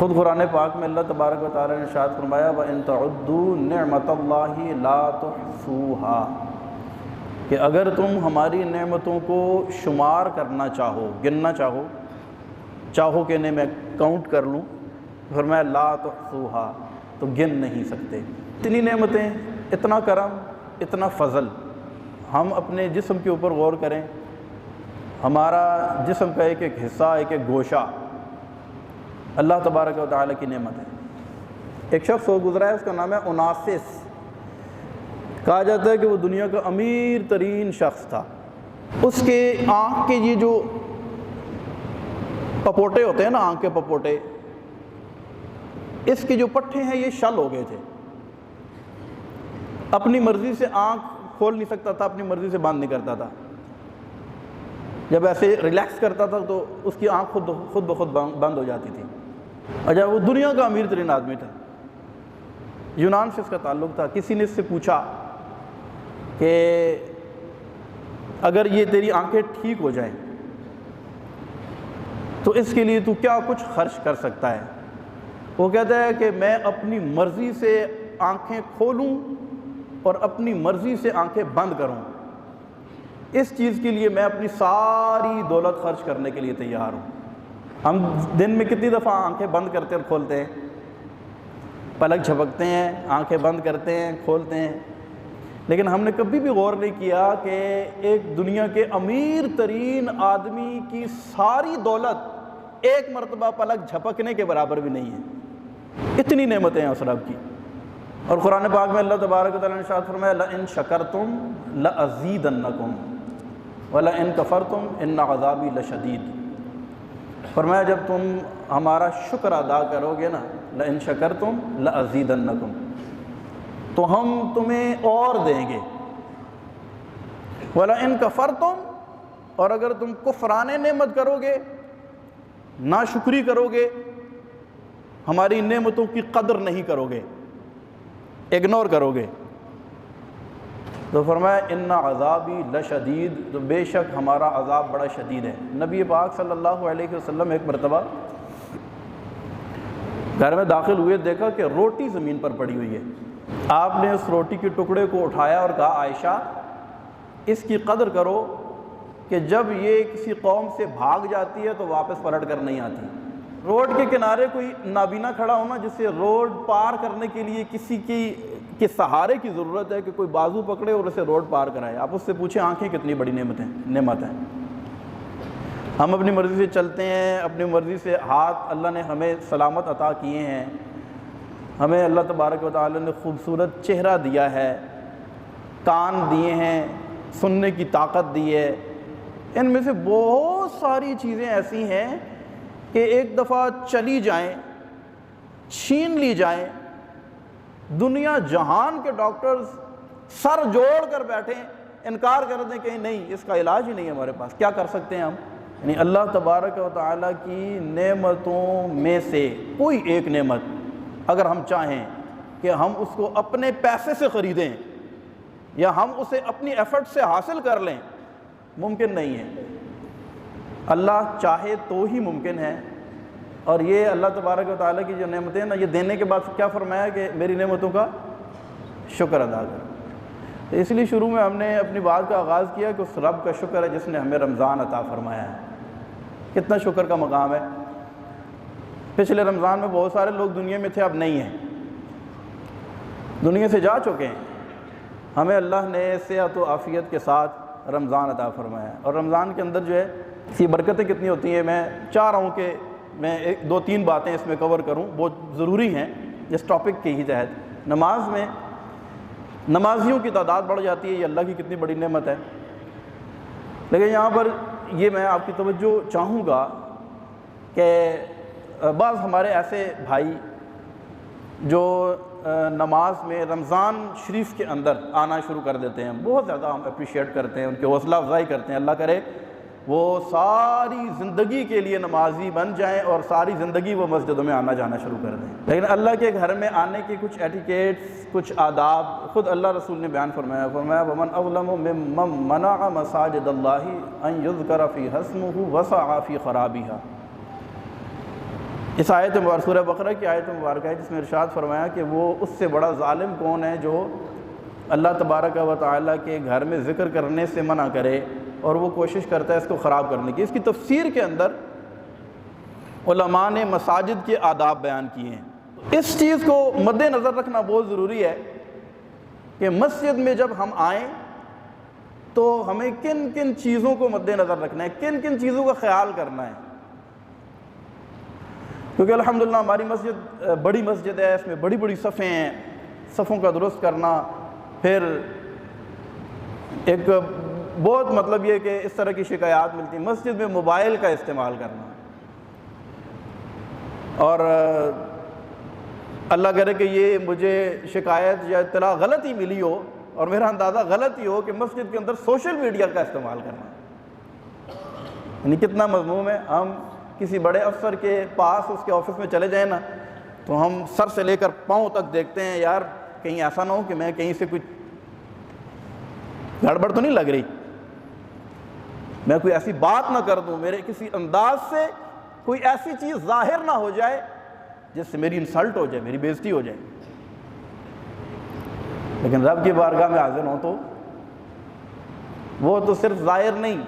خود قرآن پاک میں اللہ تبارک و تعالیٰ نے ارشاد فرمایا وَإِن تَعُدُّوا نِعْمَةَ اللَّهِ لَا تُحْصُوهَا، کہ اگر تم ہماری نعمتوں کو شمار کرنا چاہو، گننا چاہو کہ انہیں میں کاؤنٹ کر لوں، فرمایا لا تحصوها، تو گن نہیں سکتے۔ اتنی نعمتیں، اتنا کرم، اتنا فضل۔ ہم اپنے جسم کے اوپر غور کریں، ہمارا جسم کا ایک ایک حصہ، ایک ایک گوشہ اللہ تبارک و تعالیٰ کی نعمت ہے۔ ایک شخص ہو گزرا ہے، اس کا نام ہے اوناسس۔ کہا جاتا ہے کہ وہ دنیا کا امیر ترین شخص تھا۔ اس کے آنکھ کے یہ جو پپوٹے ہوتے ہیں نا، آنکھ کے پپوٹے، اس کے جو پٹھے ہیں یہ شل ہو گئے تھے۔ اپنی مرضی سے آنکھ کھول نہیں سکتا تھا، اپنی مرضی سے بند نہیں کرتا تھا۔ جب ایسے ریلیکس کرتا تھا تو اس کی آنکھ خود بخود بند ہو جاتی تھی۔ اچھا، وہ دنیا کا امیر ترین آدمی تھا، یونان سے اس کا تعلق تھا۔ کسی نے اس سے پوچھا کہ اگر یہ تیری آنکھیں ٹھیک ہو جائیں تو اس کے لیے تو کیا کچھ خرچ کر سکتا ہے؟ وہ کہتا ہے کہ میں اپنی مرضی سے آنکھیں کھولوں اور اپنی مرضی سے آنکھیں بند کروں، اس چیز کے لیے میں اپنی ساری دولت خرچ کرنے کے لیے تیار ہوں۔ ہم دن میں کتنی دفعہ آنکھیں بند کرتے اور کھولتے ہیں؟ پلک جھپکتے ہیں، آنکھیں بند کرتے ہیں، کھولتے ہیں، لیکن ہم نے کبھی بھی غور نہیں کیا کہ ایک دنیا کے امیر ترین آدمی کی ساری دولت ایک مرتبہ پلک جھپکنے کے برابر بھی نہیں ہے۔ اتنی نعمتیں ہیں اس رب کی۔ اور قرآن پاک میں اللہ تبارک و تعالیٰ نے ارشاد فرمایا لَإِن شَكَرْتُمْ لَأَزِيدَنَّكُمْ وَلَإِن كَفَرْتُمْ إِنَّ عَذَابِي لَشَدِيدٌ۔ فرمایا جب تم ہمارا شکر ادا کرو گے نا، لَإِن شَكَرْتُمْ لَأَزِيدَنَّكُمْ، تو ہم تمہیں اور دیں گے، وَلَإِن كَفَرْتُمْ، اور اگر تم کفران نعمت کرو گے، ناشکری کرو گے، ہماری نعمتوں کی قدر نہیں کرو گے، اگنور کرو گے، تو فرمایا ان عذابی لشدید، تو بے شک ہمارا عذاب بڑا شدید ہے۔ نبی پاک صلی اللہ علیہ وسلم ایک مرتبہ گھر میں داخل ہوئے، دیکھا کہ روٹی زمین پر پڑی ہوئی ہے۔ آپ نے اس روٹی کے ٹکڑے کو اٹھایا اور کہا عائشہ اس کی قدر کرو کہ جب یہ کسی قوم سے بھاگ جاتی ہے تو واپس پلٹ کر نہیں آتی۔ روڈ کے کنارے کوئی نابینا کھڑا ہونا جسے روڈ پار کرنے کے لیے کسی کے سہارے کی ضرورت ہے کہ کوئی بازو پکڑے اور اسے روڈ پار کرائے۔ آپ اس سے پوچھیں آنکھیں کتنی بڑی نعمت ہیں۔ ہم اپنی مرضی سے چلتے ہیں، اپنی مرضی سے ہاتھ اللہ نے ہمیں سلامت عطا کیے ہیں، ہمیں اللہ تبارک و تعالی نے خوبصورت چہرہ دیا ہے، کان دیے ہیں، سننے کی طاقت دی ہے۔ ان میں سے بہت ساری چیزیں ایسی ہیں کہ ایک دفعہ چلی جائیں، چھین لی جائیں، دنیا جہان کے ڈاکٹرز سر جوڑ کر بیٹھیں، انکار کر دیں کہ نہیں اس کا علاج ہی نہیں ہے ہمارے پاس، کیا کر سکتے ہیں ہم؟ یعنی اللہ تبارک و تعالیٰ کی نعمتوں میں سے کوئی ایک نعمت اگر ہم چاہیں کہ ہم اس کو اپنے پیسے سے خریدیں یا ہم اسے اپنی ایفرٹ سے حاصل کر لیں، ممکن نہیں ہے۔ اللہ چاہے تو ہی ممکن ہے۔ اور یہ اللہ تبارک و تعالیٰ کی جو نعمتیں ہیں نا، یہ دینے کے بعد کیا فرمایا کہ میری نعمتوں کا شکر ادا کرو۔ تو اس لیے شروع میں ہم نے اپنی بات کا آغاز کیا کہ اس رب کا شکر ہے جس نے ہمیں رمضان عطا فرمایا ہے۔ کتنا شکر کا مقام ہے۔ پچھلے رمضان میں بہت سارے لوگ دنیا میں تھے، اب نہیں ہیں، دنیا سے جا چکے ہیں۔ ہمیں اللہ نے صحت و عافیت کے ساتھ رمضان عطا فرمایا ہے۔ اور رمضان کے اندر جو ہے اس کی برکتیں کتنی ہوتی ہیں، میں چاہ رہا ہوں کہ میں ایک دو تین باتیں اس میں کور کروں، بہت ضروری ہیں اس ٹاپک کے ہی تحت۔ نماز میں نمازیوں کی تعداد بڑھ جاتی ہے، یہ اللہ کی کتنی بڑی نعمت ہے۔ لیکن یہاں پر یہ میں آپ کی توجہ چاہوں گا کہ بعض ہمارے ایسے بھائی جو نماز میں رمضان شریف کے اندر آنا شروع کر دیتے ہیں، بہت زیادہ ہم اپریشیٹ کرتے ہیں، ان کی حوصلہ افزائی کرتے ہیں۔ اللہ کرے وہ ساری زندگی کے لیے نمازی بن جائیں اور ساری زندگی وہ مسجدوں میں آنا جانا شروع کر دیں۔ لیکن اللہ کے گھر میں آنے کے کچھ ایٹیکیٹس، کچھ آداب خود اللہ رسول نے بیان فرمایا وَمَنْ أَظْلَمُ مِمَّنْ مَنَعَ مَسَاجِدَ اللَّهِ أَنْ يُذْكَرَ فِيهَا اسْمُهُ وَسَعَى فِي خَرَابِهَا۔ اس آیت مبارکہ سورہ بقرہ کی آیت مبارکہ ہے جس میں ارشاد فرمایا کہ وہ اس سے بڑا ظالم کون ہے جو اللہ تبارک و تعالیٰ کے گھر میں ذکر کرنے سے منع کرے اور وہ کوشش کرتا ہے اس کو خراب کرنے کی۔ اس کی تفسیر کے اندر علماء نے مساجد کے آداب بیان کیے ہیں۔ اس چیز کو مد نظر رکھنا بہت ضروری ہے کہ مسجد میں جب ہم آئیں تو ہمیں کن کن چیزوں کو مد نظر رکھنا ہے، کن کن چیزوں کا خیال کرنا ہے، کیونکہ الحمدللہ ہماری مسجد بڑی مسجد ہے، اس میں بڑی بڑی صفیں ہیں، صفوں کا درست کرنا، پھر ایک بہت مطلب یہ کہ اس طرح کی شکایات ملتی ہیں مسجد میں موبائل کا استعمال کرنا، اور اللہ کرے کہ یہ مجھے شکایت یا اطلاع غلط ہی ملی ہو اور میرا اندازہ غلط ہی ہو کہ مسجد کے اندر سوشل میڈیا کا استعمال کرنا، یعنی کتنا مذموم ہے۔ ہم کسی بڑے افسر کے پاس اس کے آفس میں چلے جائیں نا تو ہم سر سے لے کر پاؤں تک دیکھتے ہیں، یار کہیں ایسا نہ ہو کہ میں کہیں سے کچھ گڑبڑ تو نہیں لگ رہی، میں کوئی ایسی بات نہ کر دوں، میرے کسی انداز سے کوئی ایسی چیز ظاہر نہ ہو جائے جس سے میری انسلٹ ہو جائے، میری بےزتی ہو جائے۔ لیکن رب کی بارگاہ میں حاضر ہوں تو وہ تو صرف ظاہر نہیں،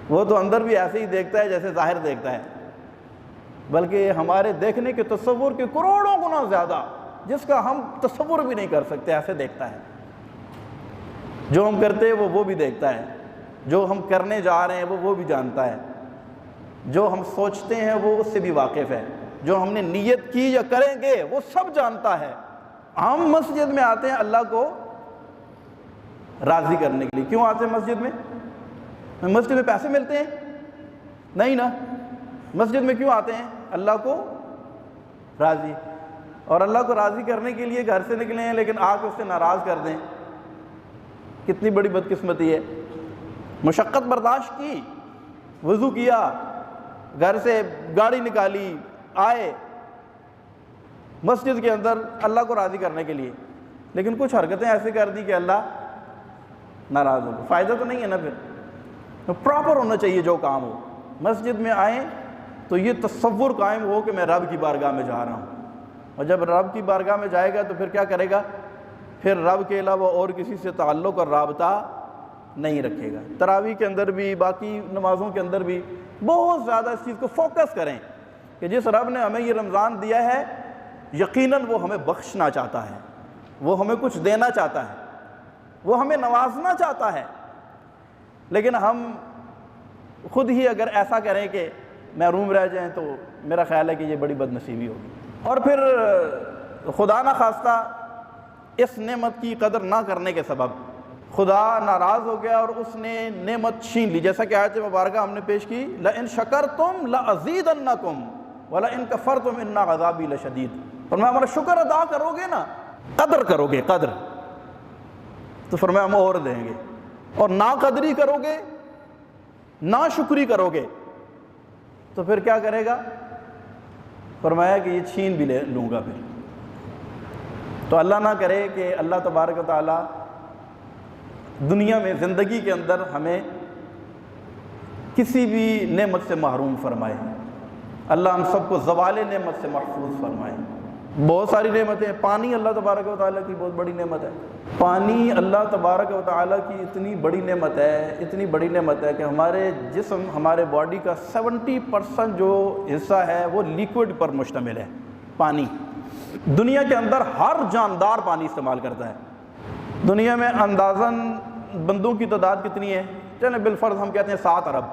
وہ تو اندر بھی ایسے ہی دیکھتا ہے جیسے ظاہر دیکھتا ہے، بلکہ ہمارے دیکھنے کے تصور کے کروڑوں گنا زیادہ، جس کا ہم تصور بھی نہیں کر سکتے، ایسے دیکھتا ہے۔ جو ہم کرتے ہیں وہ بھی دیکھتا ہے، جو ہم کرنے جا رہے ہیں وہ بھی جانتا ہے، جو ہم سوچتے ہیں وہ اس سے بھی واقف ہے، جو ہم نے نیت کی یا کریں گے وہ سب جانتا ہے۔ ہم مسجد میں آتے ہیں اللہ کو راضی کرنے کے لیے۔ کیوں آتے ہیں مسجد میں؟ مسجد میں پیسے ملتے ہیں؟ نہیں نا۔ مسجد میں کیوں آتے ہیں؟ اللہ کو راضی، اور اللہ کو راضی کرنے کے لیے گھر سے نکلے ہیں لیکن آ کے اس سے ناراض کر دیں، کتنی بڑی بدقسمتی ہے۔ مشقت برداشت کی، وضو کیا، گھر سے گاڑی نکالی، آئے مسجد کے اندر اللہ کو راضی کرنے کے لیے، لیکن کچھ حرکتیں ایسے کر دی کہ اللہ ناراض ہو گئے۔ فائدہ تو نہیں ہے نا، پھر پراپر ہونا چاہیے جو کام ہو۔ مسجد میں آئیں تو یہ تصور قائم ہو کہ میں رب کی بارگاہ میں جا رہا ہوں، اور جب رب کی بارگاہ میں جائے گا تو پھر کیا کرے گا؟ پھر رب کے علاوہ اور کسی سے تعلق اور رابطہ نہیں رکھے گا۔ تراویح کے اندر بھی، باقی نمازوں کے اندر بھی بہت زیادہ اس چیز کو فوکس کریں کہ جس رب نے ہمیں یہ رمضان دیا ہے یقیناً وہ ہمیں بخشنا چاہتا ہے، وہ ہمیں کچھ دینا چاہتا ہے، وہ ہمیں نوازنا چاہتا ہے، لیکن ہم خود ہی اگر ایسا کریں کہ محروم رہ جائیں تو میرا خیال ہے کہ یہ بڑی بد نصیبی ہوگی۔ اور پھر خدا نہ خواستہ اس نعمت کی قدر نہ کرنے کے سبب خدا ناراض ہو گیا اور اس نے نعمت چھین لی، جیسا کہ آیت مبارکہ ہم نے پیش کی، لَإِن شَكَرْتُمْ لَأَزِيدَنَّكُمْ وَلَإِن كَفَرْتُمْ إِنَّ عَذَابِي لَشَدِيدٌ۔ فرمایا ہمارا شکر ادا کرو گے نا، قدر کرو گے، قدر تو فرمایا ہم اور دیں گے، اور نا قدری کرو گے، نا شکری کرو گے تو پھر کیا کرے گا؟ فرمایا کہ یہ چھین بھی لوں گا۔ پھر تو اللہ نہ کرے کہ اللہ تبارک و تعالیٰ دنیا میں زندگی کے اندر ہمیں کسی بھی نعمت سے محروم فرمائے، اللہ ہم سب کو زوال نعمت سے محفوظ فرمائے۔ بہت ساری نعمتیں، پانی اللہ تبارک و تعالیٰ کی بہت بڑی نعمت ہے۔ پانی اللہ تبارک و تعالیٰ کی اتنی بڑی نعمت ہے، اتنی بڑی نعمت ہے کہ ہمارے جسم، ہمارے باڈی کا 70% جو حصہ ہے وہ لیکوڈ پر مشتمل ہے، پانی۔ دنیا کے اندر ہر جاندار پانی استعمال کرتا ہے۔ دنیا میں اندازاً بندوں کی تعداد کتنی ہے؟ چلیں بالفرض ہم کہتے ہیں 7 ارب،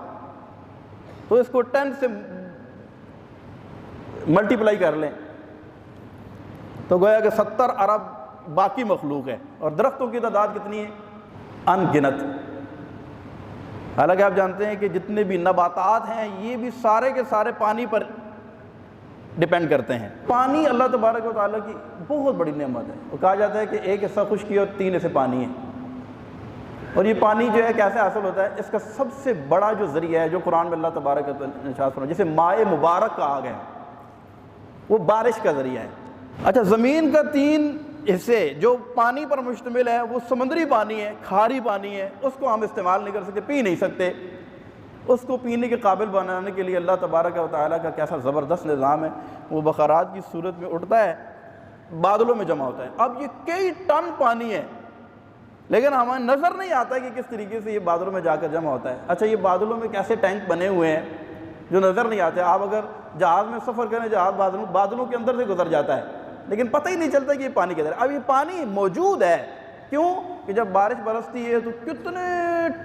تو اس کو 10 سے ملٹیپلائی کر لیں تو گویا کہ 70 ارب باقی مخلوق ہے، اور درختوں کی تعداد کتنی ہے؟ ان گنت۔ حالانکہ آپ جانتے ہیں کہ جتنے بھی نباتات ہیں یہ بھی سارے کے سارے پانی پر ڈیپینڈ کرتے ہیں۔ پانی اللہ تبارک و تعالیٰ کی بہت بڑی نعمت ہے، اور کہا جاتا ہے کہ ایک حصہ خشکی اور 3 حصے پانی ہے۔ اور یہ پانی جو ہے کیسے حاصل ہوتا ہے؟ اس کا سب سے بڑا جو ذریعہ ہے جو قرآن میں اللہ تبارک و تعالیٰ نے ارشاد فرمایا، جسے مائع مبارک کہا گیا، وہ بارش کا ذریعہ ہے۔ اچھا، زمین کا 3 حصے جو پانی پر مشتمل ہے وہ سمندری پانی ہے، کھاری پانی ہے، اس کو ہم استعمال نہیں کر سکتے، پی نہیں سکتے، اس کو پینے کے قابل بنانے کے لیے اللہ تبارک و تعالیٰ کا کیسا زبردست نظام ہے. وہ بخارات کی صورت میں اٹھتا ہے، بادلوں میں جمع ہوتا ہے. اب یہ کئی ٹن پانی ہے، لیکن ہمیں نظر نہیں آتا کہ کس طریقے سے یہ بادلوں میں جا کر جمع ہوتا ہے. اچھا، یہ بادلوں میں کیسے ٹینک بنے ہوئے ہیں جو نظر نہیں آتے. آپ اگر جہاز میں سفر کریں، جہاز بادلوں کے اندر سے گزر جاتا ہے، لیکن پتہ ہی نہیں چلتا کہ یہ پانی کدھر ہے. اب یہ پانی موجود ہے، کیوں کہ جب بارش برستی ہے تو کتنے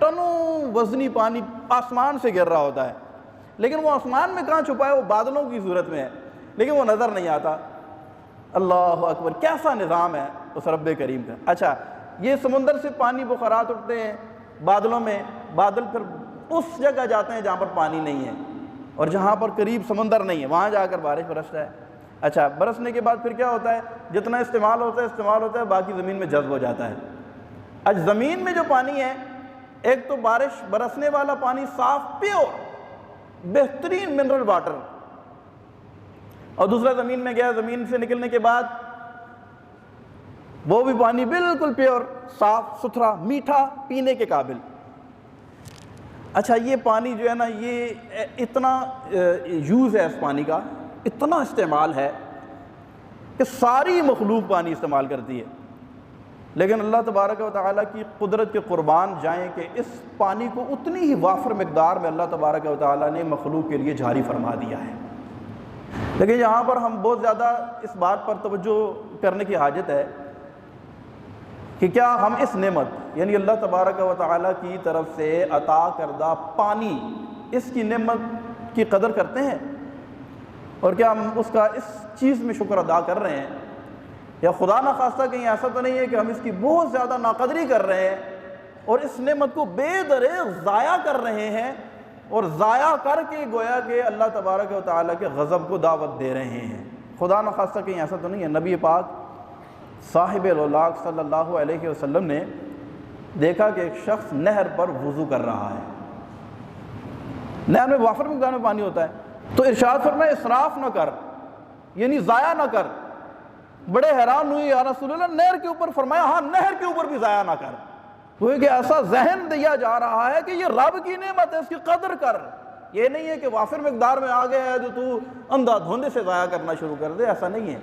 ٹنوں وزنی پانی آسمان سے گر رہا ہوتا ہے، لیکن وہ آسمان میں کہاں چھپا ہے؟ وہ بادلوں کی صورت میں ہے، لیکن وہ نظر نہیں آتا. اللہ اکبر، کیسا نظام ہے اس رب کریم کا. اچھا، یہ سمندر سے پانی بخارات اٹھتے ہیں بادلوں میں، بادل پھر اس جگہ جاتے ہیں جہاں پر پانی نہیں ہے، اور جہاں پر قریب سمندر نہیں ہے وہاں جا کر بارش برستا ہے. اچھا، برسنے کے بعد پھر کیا ہوتا ہے؟ جتنا استعمال ہوتا ہے باقی زمین میں جذب ہو جاتا ہے. آج زمین میں جو پانی ہے، ایک تو بارش برسنے والا پانی صاف پیور بہترین منرل واٹر، اور دوسرا زمین میں گیا، زمین سے نکلنے کے بعد وہ بھی پانی بالکل پیور صاف ستھرا میٹھا پینے کے قابل. اچھا، یہ پانی جو ہے نا، یہ اتنا یوز ہے اس پانی کا، اتنا استعمال ہے کہ ساری مخلوق پانی استعمال کرتی ہے. لیکن اللہ تبارک و تعالیٰ کی قدرت کے قربان جائیں کہ اس پانی کو اتنی ہی وافر مقدار میں اللہ تبارک و تعالیٰ نے مخلوق کے لیے جاری فرما دیا ہے. لیکن یہاں پر ہم بہت زیادہ اس بات پر توجہ کرنے کی حاجت ہے کہ کیا ہم اس نعمت، یعنی اللہ تبارک و تعالیٰ کی طرف سے عطا کردہ پانی، اس کی نعمت کی قدر کرتے ہیں، اور کیا ہم اس کا اس چیز میں شکر ادا کر رہے ہیں؟ یا خدا نخواستہ کہیں ایسا تو نہیں ہے کہ ہم اس کی بہت زیادہ ناقدری کر رہے ہیں اور اس نعمت کو بے دریغ ضائع کر رہے ہیں، اور ضائع کر کے گویا کہ اللہ تبارک و تعالیٰ کے غضب کو دعوت دے رہے ہیں؟ خدا نخواستہ کہیں ایسا تو نہیں ہے. نبی پاک صاحب الاولاق صلی اللہ علیہ وسلم نے دیکھا کہ ایک شخص نہر پر وضو کر رہا ہے. نہر میں وافر مقدار میں پانی ہوتا ہے، تو ارشاد فرمایا اسراف نہ کر، یعنی ضائع نہ کر. بڑے حیران ہوئے، یا رسول اللہ نہر کے اوپر؟ فرمایا ہاں، نہر کے اوپر بھی ضائع نہ کر. وہ کہ ایسا ذہن دیا جا رہا ہے کہ یہ رب کی نعمت ہے، اس کی قدر کر. یہ نہیں ہے کہ وافر مقدار میں آ گیا ہے تو اندھا دھند سے ضائع کرنا شروع کر دے، ایسا نہیں ہے.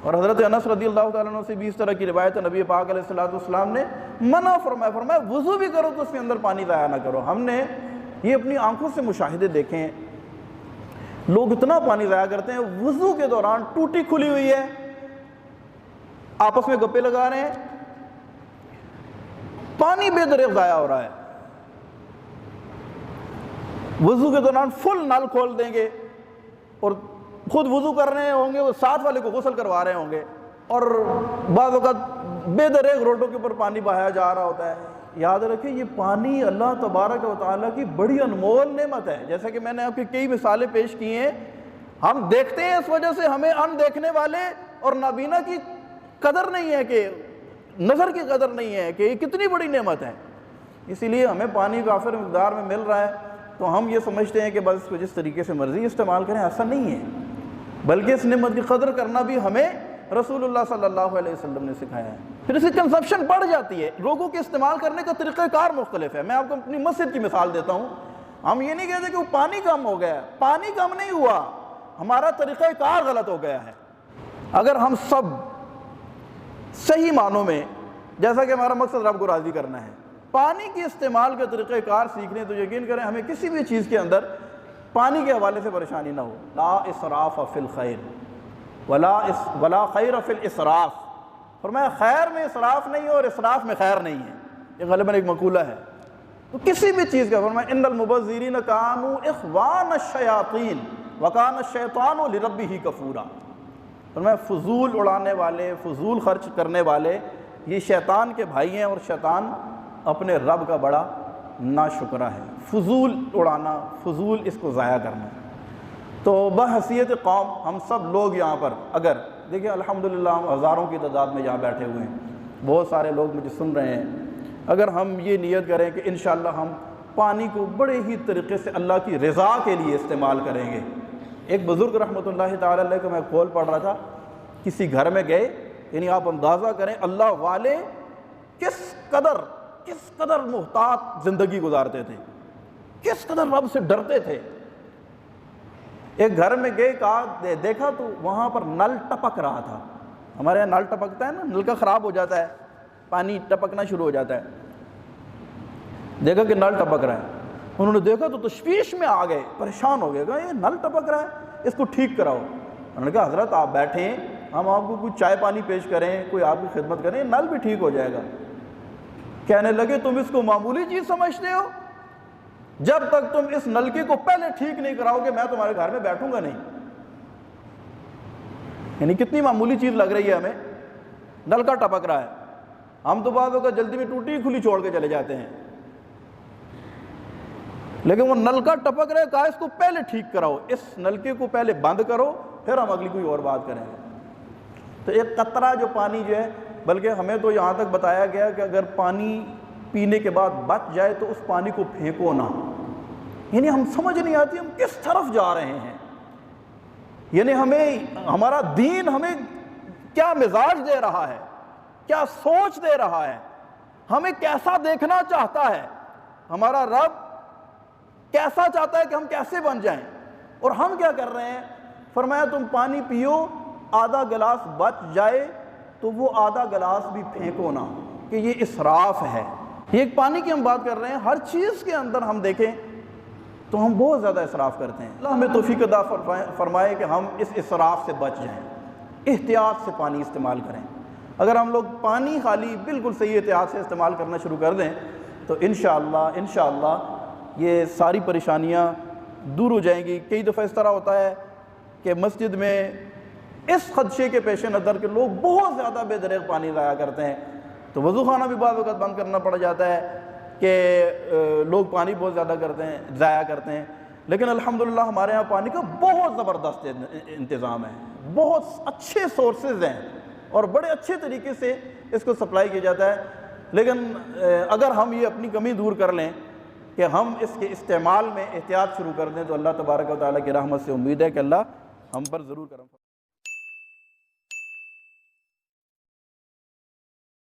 اور حضرت انس رضی اللہ تعالیٰ عنہ سے بھی اس طرح کی روایت ہے، نبی پاک علیہ السلام نے منع فرمایا وضو بھی کرو تو اس کے اندر پانی ضائع نہ کرو. ہم نے یہ اپنی آنکھوں سے مشاہدے دیکھے ہیں، لوگ اتنا پانی ضائع کرتے ہیں. وضو کے دوران ٹوٹی کھلی ہوئی ہے، آپس میں گپے لگا رہے ہیں، پانی بے دریغ ضائع ہو رہا ہے. وضو کے دوران فل نل کھول دیں گے اور خود وضو کر رہے ہوں گے، وہ ساتھ والے کو غسل کروا رہے ہوں گے، اور بعض اوقات بے دریغ روڈوں کے اوپر پانی بہایا جا رہا ہوتا ہے. یاد رکھیں، یہ پانی اللہ تبارک و تعالیٰ کی بڑی انمول نعمت ہے. جیسا کہ میں نے آپ کی کئی مثالیں پیش کی ہیں، ہم دیکھتے ہیں، اس وجہ سے ہمیں ان دیکھنے والے اور نابینا کی قدر نہیں ہے، کہ نظر کی قدر نہیں ہے کہ یہ کتنی بڑی نعمت ہے. اسی لیے ہمیں پانی وافر مقدار میں مل رہا ہے تو ہم یہ سمجھتے ہیں کہ بس اس کو جس طریقے سے مرضی استعمال کریں. ایسا نہیں ہے، بلکہ اس نعمت کی قدر کرنا بھی ہمیں رسول اللہ صلی اللہ علیہ وسلم نے سکھایا ہے. پھر اس کی کنزمپشن بڑھ جاتی ہے، لوگوں کے استعمال کرنے کا طریقہ کار مختلف ہے. میں آپ کو اپنی مسجد کی مثال دیتا ہوں. ہم یہ نہیں کہتے کہ وہ پانی کم ہو گیا ہے، پانی کم نہیں ہوا، ہمارا طریقہ کار غلط ہو گیا ہے. اگر ہم سب صحیح معنوں میں، جیسا کہ ہمارا مقصد رب کو راضی کرنا ہے، پانی کے استعمال کا طریقہ کار سیکھنے، تو یقین کریں ہمیں کسی بھی چیز کے اندر پانی کے حوالے سے پریشانی نہ ہو. لا اسراف فی الخیر ولا خیر فی الاسراف. فرمایا خیر میں اسراف نہیں ہو اور اسراف میں خیر نہیں ہے. یہ غالباً ایک مقولہ ہے. تو کسی بھی چیز کا فرمایا ان المبذرین کانوا اخوان الشیاطین وکان الشیطان لربہ کفورا. فرمایا فضول اڑانے والے، فضول خرچ کرنے والے یہ شیطان کے بھائی ہیں، اور شیطان اپنے رب کا بڑا ناشکرہ ہے. فضول اڑانا، فضول اس کو ضائع کرنا. تو بحیثیت قوم ہم سب لوگ یہاں پر، اگر دیکھیں الحمدللہ ہم ہزاروں کی تعداد میں یہاں بیٹھے ہوئے ہیں، بہت سارے لوگ مجھے سن رہے ہیں، اگر ہم یہ نیت کریں کہ انشاءاللہ ہم پانی کو بڑے ہی طریقے سے اللہ کی رضا کے لیے استعمال کریں گے. ایک بزرگ رحمۃ اللہ تعالی علیہ کو میں قول پڑھ رہا تھا، کسی گھر میں گئے، یعنی آپ اندازہ کریں اللہ والے کس قدر محتاط زندگی گزارتے تھے. کس قدر رب سے ڈرتے تھے۔ ایک گھر میں گئے، کہا دیکھا تو وہاں پر نل ٹپک رہا تھا۔ ہمارے یہاں نل ٹپکتا ہے نا، نل کا خراب ہو جاتا ہے، پانی ٹپکنا شروع ہو جاتا ہے، دیکھا کہ نل ٹپک رہا ہے۔ انہوں نے دیکھا تو تشویش میں آ گئے، پریشان ہو گئے، کہا یہ نل ٹپک رہا ہے، اس کو ٹھیک کراؤ۔ انہوں نے کہا حضرت آپ بیٹھیں، ہم آپ کو کوئی چائے پانی پیش کریں، کوئی آپ کی خدمت کریں، نل بھی ٹھیک ہو جائے گا۔ کہنے لگے تم اس کو معمولی چیز سمجھتے ہو؟ جب تک تم اس نلکے کو پہلے ٹھیک نہیں کراؤ گے میں تمہارے گھر میں بیٹھوں گا نہیں۔ یعنی کتنی معمولی چیز لگ رہی ہے ہمیں، نل کا ٹپک رہا ہے، ہم تو بعض اوقات جلدی میں ٹوٹی کھلی چھوڑ کے چلے جاتے ہیں، لیکن وہ نل کا ٹپک رہا ہے، کہا اس کو پہلے ٹھیک کراؤ، اس نلکے کو پہلے بند کرو، پھر ہم اگلی کوئی اور بات کریں گے۔ تو ایک قطرہ جو پانی جو ہے، بلکہ ہمیں تو یہاں تک بتایا گیا کہ اگر پانی پینے کے بعد بچ جائے تو اس پانی کو پھینکو نہ۔ یعنی ہم سمجھ نہیں آتی ہم کس طرف جا رہے ہیں، یعنی ہمارا دین ہمیں کیا مزاج دے رہا ہے، کیا سوچ دے رہا ہے، ہمیں کیسا دیکھنا چاہتا ہے، ہمارا رب کیسا چاہتا ہے کہ ہم کیسے بن جائیں، اور ہم کیا کر رہے ہیں۔ فرمایا تم پانی پیو، آدھا گلاس بچ جائے تو وہ آدھا گلاس بھی پھینکو نہ، کہ یہ اسراف ہے۔ یہ ایک پانی کی ہم بات کر رہے ہیں، ہر چیز کے اندر ہم دیکھیں تو ہم بہت زیادہ اسراف کرتے ہیں۔ اللہ ہمیں توفیق عطا فرمائے کہ ہم اس اسراف سے بچ جائیں، احتیاط سے پانی استعمال کریں۔ اگر ہم لوگ پانی خالی بالکل صحیح احتیاط سے استعمال کرنا شروع کر دیں تو انشاءاللہ یہ ساری پریشانیاں دور ہو جائیں گی۔ کئی دفعہ اس طرح ہوتا ہے کہ مسجد میں اس خدشے کے پیش نظر کہ لوگ بہت زیادہ بے دریغ پانی ضائع کرتے ہیں، تو وضو خانہ بھی بعض وقت بند کرنا پڑ جاتا ہے کہ لوگ پانی بہت زیادہ ضائع کرتے ہیں۔ لیکن الحمدللہ ہمارے ہاں پانی کا بہت زبردست انتظام ہے، بہت اچھے سورسز ہیں اور بڑے اچھے طریقے سے اس کو سپلائی کیا جاتا ہے۔ لیکن اگر ہم یہ اپنی کمی دور کر لیں کہ ہم اس کے استعمال میں احتیاط شروع کر دیں تو اللہ تبارک و تعالیٰ کی رحمت سے امید ہے کہ اللہ ہم پر ضرور کرم فرمائے۔